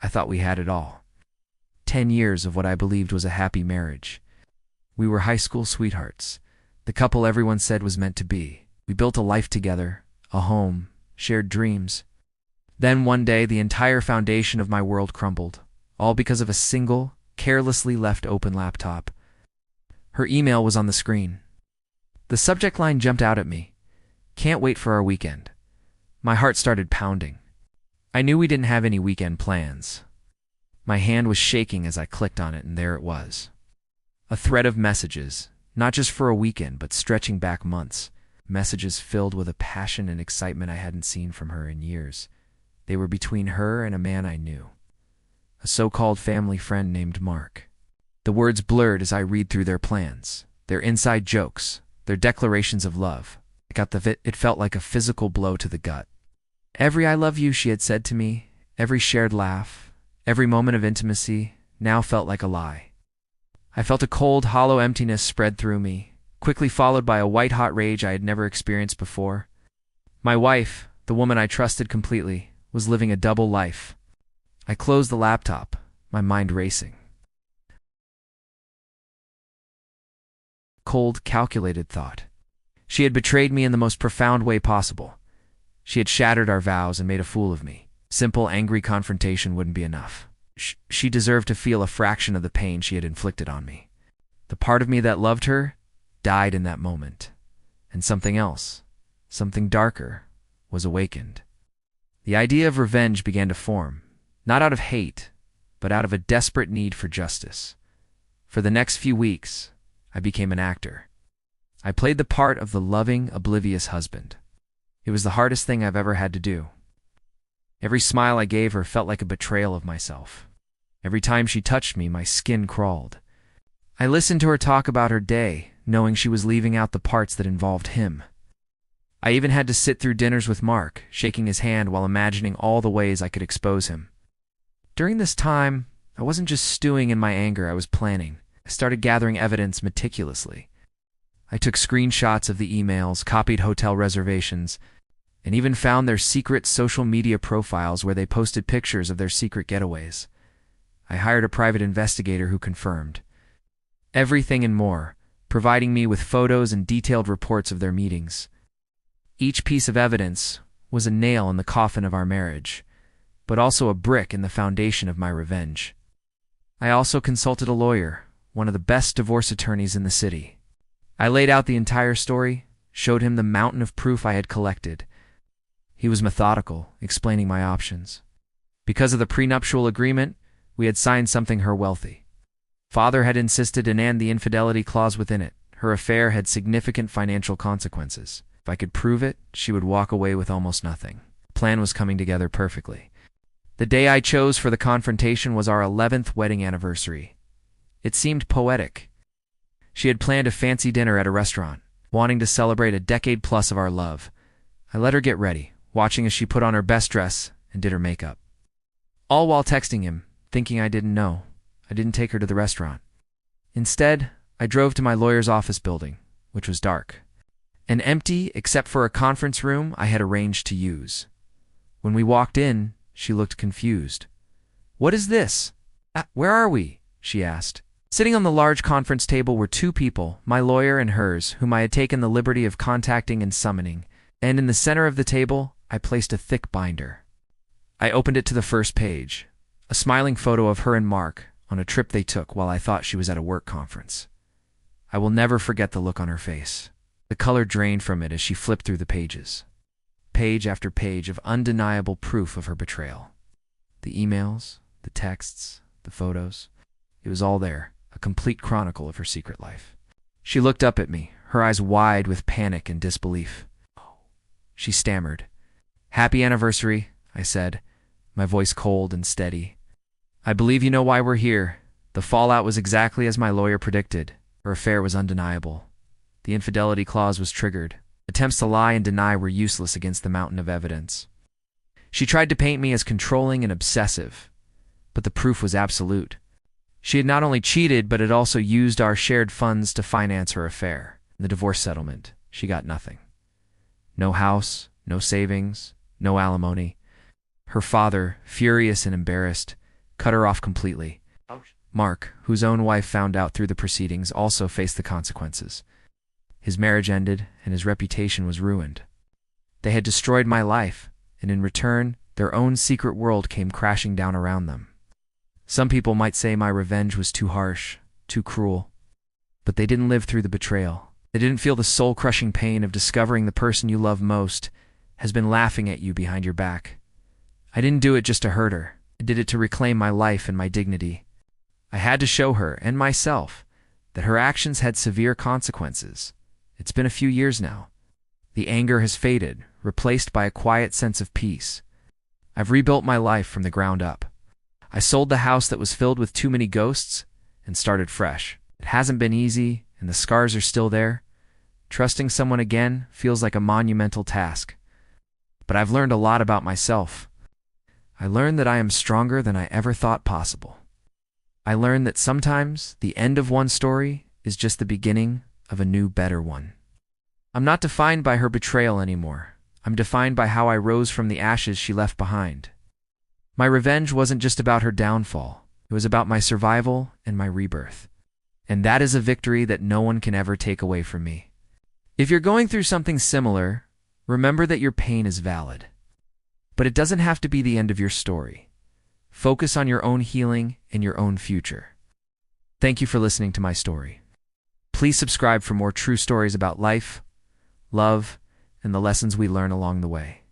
I thought we had it all. 10 years of what I believed was a happy marriage. We were high school sweethearts, the couple everyone said was meant to be. We built a life together, a home, shared dreams. Then one day, the entire foundation of my world crumbled, all because of a single, carelessly left open laptop. Her email was on the screen. The subject line jumped out at me. "Can't wait for our weekend." My heart started pounding. I knew we didn't have any weekend plans. My hand was shaking as I clicked on it, and there it was. A thread of messages, not just for a weekend, but stretching back months. Messages filled with a passion and excitement I hadn't seen from her in years. They were between her and a man I knew, a so-called family friend named Mark. The words blurred as I read through their plans, their inside jokes, their declarations of love. It felt like a physical blow to the gut. Every "I love you" she had said to me, every shared laugh, every moment of intimacy, now felt like a lie. I felt a cold, hollow emptiness spread through me, quickly followed by a white-hot rage I had never experienced before. My wife, the woman I trusted completely, was living a double life. I closed the laptop, my mind racing. Cold, calculated thought. She had betrayed me in the most profound way possible. She had shattered our vows and made a fool of me. Simple, angry confrontation wouldn't be enough. She deserved to feel a fraction of the pain she had inflicted on me. The part of me that loved her died in that moment, and something else, something darker, was awakened. The idea of revenge began to form, not out of hate, but out of a desperate need for justice. For the next few weeks, I became an actor. I played the part of the loving, oblivious husband. It was the hardest thing I've ever had to do. Every smile I gave her felt like a betrayal of myself. Every time she touched me, my skin crawled. I listened to her talk about her day, knowing she was leaving out the parts that involved him. I even had to sit through dinners with Mark, shaking his hand while imagining all the ways I could expose him. During this time, I wasn't just stewing in my anger, I was planning. I started gathering evidence meticulously. I took screenshots of the emails, copied hotel reservations, and even found their secret social media profiles where they posted pictures of their secret getaways. I hired a private investigator who confirmed everything and more, providing me with photos and detailed reports of their meetings. Each piece of evidence was a nail in the coffin of our marriage, but also a brick in the foundation of my revenge. I also consulted a lawyer, one of the best divorce attorneys in the city. I laid out the entire story, showed him the mountain of proof I had collected. He was methodical, explaining my options. Because of the prenuptial agreement, we had signed something her wealthy. Father had insisted and the infidelity clause within it. Her affair had significant financial consequences. If I could prove it, she would walk away with almost nothing. The plan was coming together perfectly. The day I chose for the confrontation was our 11th wedding anniversary. It seemed poetic. She had planned a fancy dinner at a restaurant, wanting to celebrate a decade plus of our love. I let her get ready, watching as she put on her best dress and did her makeup. All while texting him, thinking I didn't know. I didn't take her to the restaurant. Instead, I drove to my lawyer's office building, which was dark and empty except for a conference room I had arranged to use. When we walked in, she looked confused. "What is this? Where are we?" she asked. Sitting on the large conference table were two people, my lawyer and hers, whom I had taken the liberty of contacting and summoning, and in the center of the table, I placed a thick binder. I opened it to the first page, a smiling photo of her and Mark on a trip they took while I thought she was at a work conference. I will never forget the look on her face. The color drained from it as she flipped through the pages. Page after page of undeniable proof of her betrayal. The emails, the texts, the photos. It was all there, a complete chronicle of her secret life. She looked up at me, her eyes wide with panic and disbelief. She stammered. "Happy anniversary," I said, my voice cold and steady. "I believe you know why we're here. The fallout was exactly as my lawyer predicted. Her affair was undeniable. The infidelity clause was triggered. Attempts to lie and deny were useless against the mountain of evidence." She tried to paint me as controlling and obsessive, but the proof was absolute. She had not only cheated, but had also used our shared funds to finance her affair. In the divorce settlement, she got nothing. No house, no savings, no alimony. Her father, furious and embarrassed, cut her off completely. Mark, whose own wife found out through the proceedings, also faced the consequences. His marriage ended, and his reputation was ruined. They had destroyed my life, and in return, their own secret world came crashing down around them. Some people might say my revenge was too harsh, too cruel, but they didn't live through the betrayal. They didn't feel the soul-crushing pain of discovering the person you love most has been laughing at you behind your back. I didn't do it just to hurt her. I did it to reclaim my life and my dignity. I had to show her, and myself, that her actions had severe consequences. It's been a few years now. The anger has faded, replaced by a quiet sense of peace. I've rebuilt my life from the ground up. I sold the house that was filled with too many ghosts and started fresh. It hasn't been easy, and the scars are still there. Trusting someone again feels like a monumental task. But I've learned a lot about myself. I learned that I am stronger than I ever thought possible. I learned that sometimes the end of one story is just the beginning of a new, better one. I'm not defined by her betrayal anymore. I'm defined by how I rose from the ashes she left behind. My revenge wasn't just about her downfall. It was about my survival and my rebirth. And that is a victory that no one can ever take away from me. If you're going through something similar, remember that your pain is valid. But it doesn't have to be the end of your story. Focus on your own healing and your own future. Thank you for listening to my story. Please subscribe for more true stories about life, love, and the lessons we learn along the way.